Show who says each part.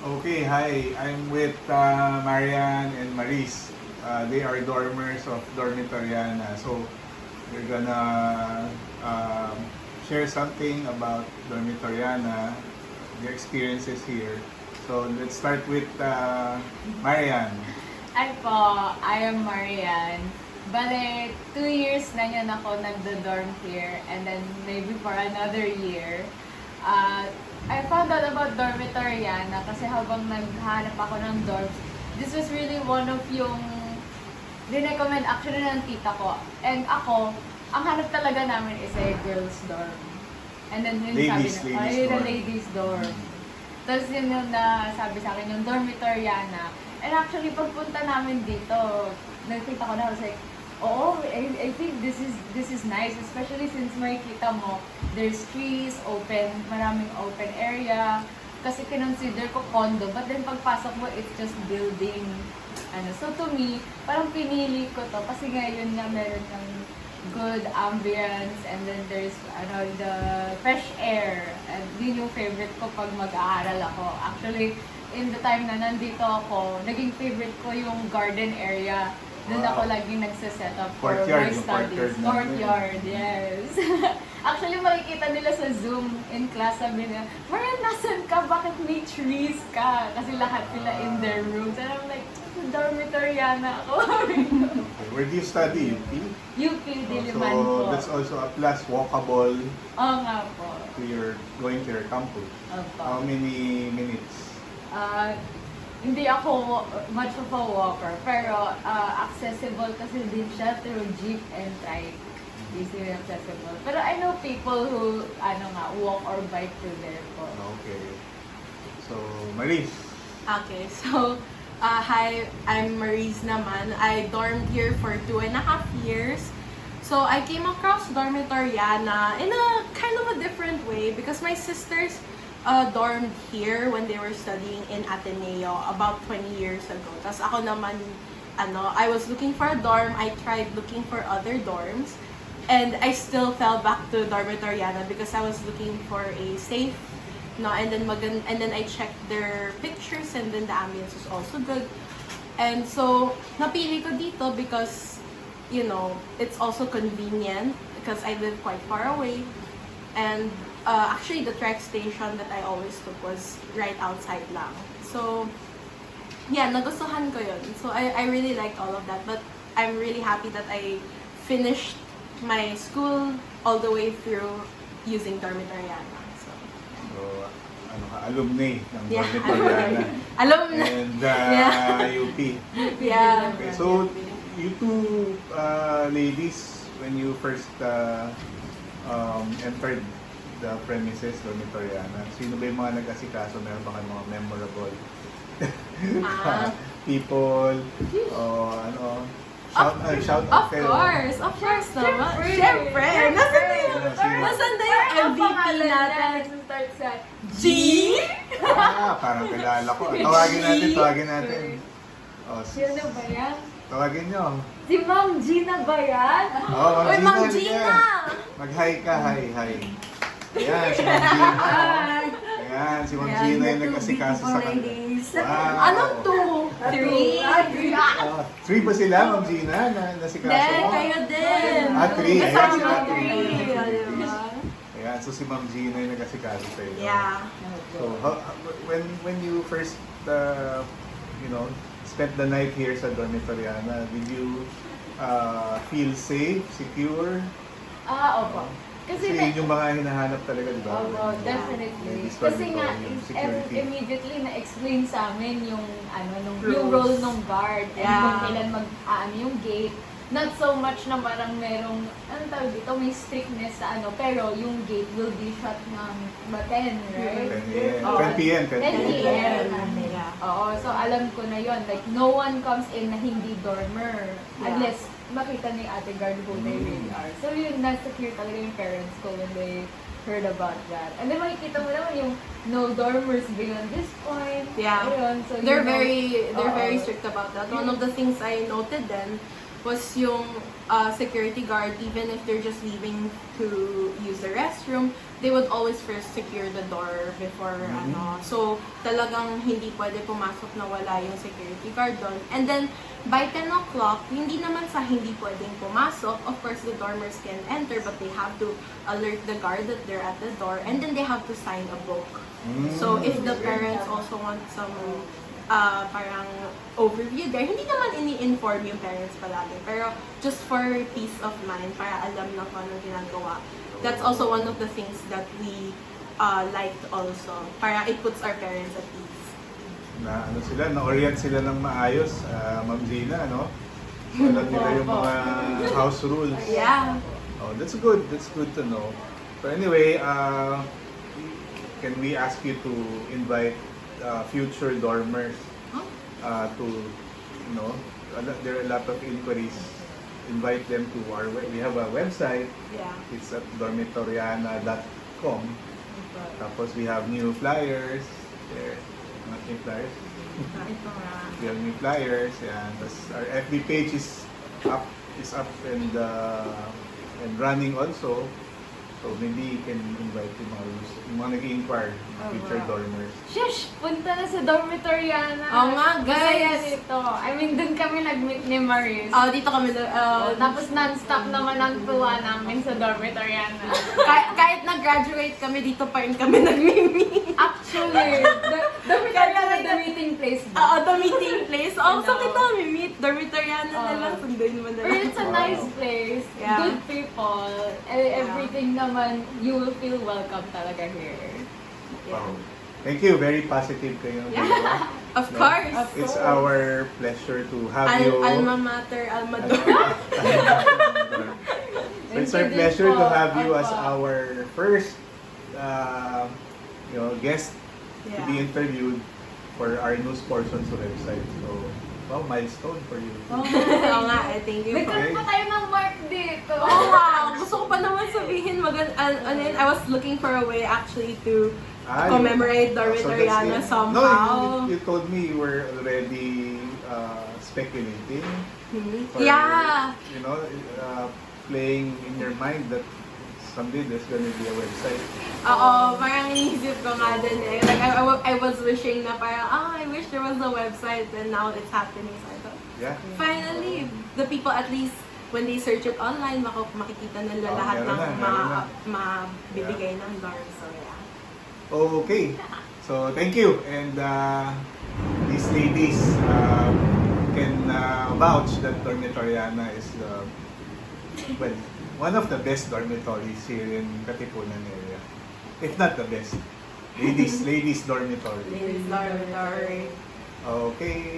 Speaker 1: Okay, hi. I'm with Marian and Maris. They are dormers of Dormitoriana. So we're gonna share something about Dormitoriana, their experiences here. So let's start with Marian.
Speaker 2: Hi po, I am Marian. Bale, 2 years na yun ako nagdo-dorm here and then maybe for another year. I found out about Dormitoriana kasi habang naghahanap ako ng dorm, this was really one of yung dinecommend actually ng tita ko. And ako, ang hanap talaga namin is a girls dorm. And then yun
Speaker 1: Ladies
Speaker 2: sabi
Speaker 1: dorm.
Speaker 2: na, ladies dorm. Tapos yun yung sabi sa akin, yung Dormitoriana. And actually, pagpunta namin dito, nakita ko na, I was like, oo, I think this is nice, especially since makikita mo, there's trees, maraming open area. Kasi kinonsider ko condo, but then pagpasok mo, it's just building. So to me, parang pinili ko to kasi ngayon na meron ng good ambience and then there's the fresh air. And yun yung favorite ko pag mag-aaral ako. Actually, in the time na nandito ako, naging favorite ko yung garden area. Doon
Speaker 1: Wow.
Speaker 2: ako laging nagsiset up for
Speaker 1: Courtyard,
Speaker 2: my
Speaker 1: yung
Speaker 2: studies. Courtyard, yes. Actually, makikita nila sa Zoom in class, sabi nila, Marian, nasan ka? Bakit may trees ka? Kasi lahat sila in their rooms. And I'm like, Dormitoriana ako.
Speaker 1: Okay. Where do you study? UP?
Speaker 2: UP Diliman
Speaker 1: So
Speaker 2: po.
Speaker 1: that's also a plus walkable
Speaker 2: Oo nga po.
Speaker 1: to going to your campus. How
Speaker 2: Opo.
Speaker 1: many minutes?
Speaker 2: Hindi ako much of a walker, pero accessible kasi din siya through jeep and trike. Easily accessible. Pero I know people who, walk or bike to there po.
Speaker 1: Okay. So, Maris.
Speaker 3: Okay, so, hi, I'm Marise naman. I dormed here for 2.5 years. So, I came across Dormitoriana in a kind of a different way because my sisters dormed here when they were studying in Ateneo about 20 years ago. Tapos ako naman, I was looking for a dorm. I tried looking for other dorms. And I still fell back to Dormitoriana because I was looking for a safe, and then I checked their pictures and then the ambience was also good. And so, napili ko dito because, it's also convenient because I live quite far away. And actually, the track station that I always took was right outside lang. So, yeah, nagustuhan ko yun. So, I really liked all of that. But I'm really happy that I finished my school all the way through using Dormitoriana. So,
Speaker 1: Alumni ng
Speaker 3: yeah,
Speaker 1: Dormitoriana.
Speaker 3: alam na.
Speaker 1: And
Speaker 3: Yeah.
Speaker 1: UP.
Speaker 3: Yeah.
Speaker 1: Okay, so, you two ladies, when you first entered the premises Dormitoriana, sino ba yung mga nag-asikaso? Meron ba kayong mga memorable people? Shout out
Speaker 3: Of
Speaker 1: kayo.
Speaker 3: course naman. Siyempre! Nasaan na yung MVP natin?
Speaker 2: Start sa
Speaker 3: G?
Speaker 1: Parang kilala ko. Tawagin natin. Oh,
Speaker 2: Sino ba yan?
Speaker 1: tawagin nyo.
Speaker 2: Si Ma'am Gina ba yan?
Speaker 1: Oh,
Speaker 3: Uy, Ma'am
Speaker 1: halika.
Speaker 3: Gina!
Speaker 1: Mag-hi ka, hi. Ayan, si Ma'am Gina. Ayan, si Ma'am Gina yung nag-asikaso sa kanila. Wow.
Speaker 3: Anong 2? 3?
Speaker 1: 3 ba sila, Ma'am Gina, na nasikaso
Speaker 3: Then,
Speaker 1: mo?
Speaker 3: kayo din.
Speaker 1: 3. Ayan, si
Speaker 3: Kasama
Speaker 1: Ma'am
Speaker 3: 3.
Speaker 1: Gina.
Speaker 3: Diba?
Speaker 1: Ayan, so si Ma'am Gina yung nag-asikaso sa iyo.
Speaker 3: Yeah.
Speaker 1: So, when you first, spent the night here sa Dormitoriana, did you feel safe, secure?
Speaker 2: Opo. Kasi
Speaker 1: Kasi yun yung mga hinahanap talaga, di ba?
Speaker 2: Oo, definitely.
Speaker 1: Ladies
Speaker 2: Kasi nga,
Speaker 1: dormitory, yung security.
Speaker 2: immediately na-explain sa amin yung,
Speaker 3: Rules.
Speaker 2: yung role ng guard. And
Speaker 3: Yeah.
Speaker 2: kung kailan yung gate. Not so much na parang merong, tawag dito, may strictness sa pero yung gate will be shut ng 10, right?
Speaker 1: 10
Speaker 2: Oo.
Speaker 1: p.m.
Speaker 2: 10 p.m.
Speaker 3: Yeah.
Speaker 2: Oo, so alam ko na yon. Like, no one comes in na hindi dormer.
Speaker 3: Yeah.
Speaker 2: Unless makita ni ate guard who they really are. So yun, nasa-secure talaga yung parents ko when they heard about that. And then makikita mo naman yung no dormers beyond this point.
Speaker 3: Yeah.
Speaker 2: Ayun, so
Speaker 3: They're
Speaker 2: Oo.
Speaker 3: very strict about that. One of the things I noted then was yung security guard, even if they're just leaving to use the restroom, they would always first secure the door before ano. So, talagang hindi pwede pumasok na wala yung security guard doon. And then, by 10 o'clock, hindi naman sa hindi pwedeng pumasok. Of course, the dormers can enter, but they have to alert the guard that they're at the door. And then they have to sign a book. So, if the parents also want some parang overview there, hindi naman ini-inform yung parents palagi. Pero just for peace of mind, para alam na kung anong ginagawa. That's also one of the things that we liked also. Para it puts our parents at ease.
Speaker 1: Na ano sila, na-orient sila ng maayos, Ma'am Zina, no? Alam nila yung mga house rules.
Speaker 3: Yeah.
Speaker 1: Oh, that's good. That's good to know. So anyway, can we ask you to invite future dormers to, you know, there are a lot of inquiries. Invite them to our we have a website.
Speaker 3: Yeah.
Speaker 1: It's at dormitoriana.com. Tapos we have new flyers. There, not new flyers.
Speaker 3: Ito nga.
Speaker 1: We have new flyers. Yan. Tapos our FB page is up and running also. So maybe you can invite yung mga nag-inquire, future dormers.
Speaker 2: Shush! Punta na sa dormitoriana.
Speaker 3: Oo nga,
Speaker 2: Masaya
Speaker 3: guys.
Speaker 2: dito. I mean, dun kami nag-meet ni Maris.
Speaker 3: Dito kami,
Speaker 2: Tapos non-stop naman ang tuwa namin sa dormitoriana.
Speaker 3: kahit nag-graduate kami, dito pa rin kami nag-meet.
Speaker 2: Actually, dormitoriana the meeting place ba?
Speaker 3: The meeting place. So kita meet dormitoriana na lang, sunduin mo na
Speaker 2: But
Speaker 3: lang.
Speaker 2: it's a nice place.
Speaker 3: Yeah.
Speaker 2: Good people. Everything naman, you will feel welcome talaga here.
Speaker 1: Wow. Thank you. Very positive kayo.
Speaker 3: Yeah. Of
Speaker 1: No?
Speaker 3: course.
Speaker 1: It's our pleasure to have you.
Speaker 3: Alma mater, almador.
Speaker 1: So it's our pleasure to have you as our first guest to be interviewed for our news portions of website. So, wow, milestone for you.
Speaker 3: Oo nga, thank you.
Speaker 2: Nagkaroon pa tayo ng mark dito.
Speaker 3: Oh wow! Gusto ko pa naman sabihin, I was looking for a way actually to commemorate Dormitoriana somehow.
Speaker 1: No, you told me you were already speculating. Or,
Speaker 3: Yeah!
Speaker 1: You know, playing in your mind that someday there's gonna be a website.
Speaker 3: Oo, parang inisip ko nga din eh. Like, I was wishing na parang, I wish there was a website and now it's happening. So I thought,
Speaker 1: Yeah.
Speaker 3: finally, the people at least, when they search it online, makikita nila lahat
Speaker 1: meron
Speaker 3: ng
Speaker 1: na.
Speaker 3: mabibigay ng dorm. So yeah.
Speaker 1: Okay. So, thank you. And these ladies can vouch that Dormitoriana is one of the best dormitories here in Katipunan area. If not the best. Ladies dormitory.
Speaker 3: Ladies dormitory.
Speaker 1: Okay.